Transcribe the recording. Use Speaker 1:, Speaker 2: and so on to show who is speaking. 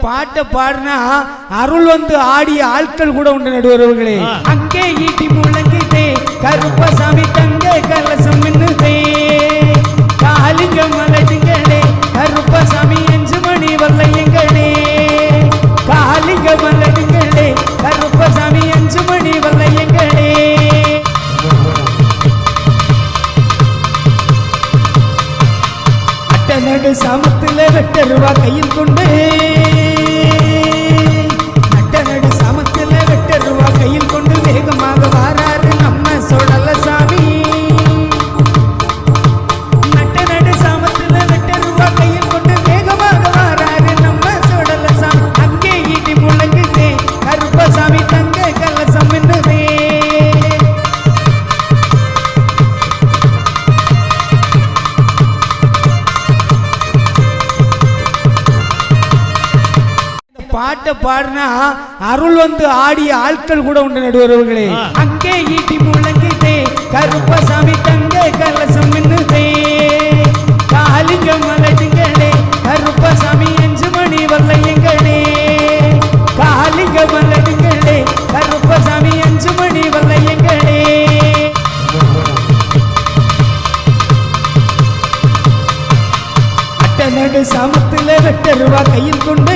Speaker 1: பாட்டை பாடினா அருள் வந்து ஆடிய ஆட்கள் கூட உண்டு நடுவர்களே. அங்கே ஈட்டி முழங்குதே கருப்பசாமி தங்க கலசம் மின்னுதே காலிங்க மலடுங்களே கருப்பசாமி 5 மணி வல்லையங்களே காலிங்க மலடுங்களே கருப்பசாமி 5 மணி வல்லையங்களே. நடு சமத்துல வெட்டருவா கையில் கொண்டு நடு சமத்துல வெட்டருவா கையில் கொண்டு வேகமாக வாராரு நம்ம சொடல சாமி. நடு சமத்துல வெட்டருவா கையில் கொண்டு வேகமாக வாராரு நம்ம சொடல சாமி. அங்கே ஈட்டி முழங்குதே கருப்பசாமி தங்க கலசம் என்னதே பாட்டை பாடினா அருள் வந்து ஆடிய ஆட்கள் கூட உண்டு நடுவர்களே. அங்கே ஈட்டி முழங்குதே கருப்பசாமி தங்க கலசம் மின்னுதே காலிங்க மலடுங்களே கருப்பசாமி 5 மணி வல்லையங்களே காலிங்க மலடுங்களே கருப்பசாமி 5 மணி வல்லையங்களே. நடு சமத்துல வெட்டருவா கையில் கொண்டு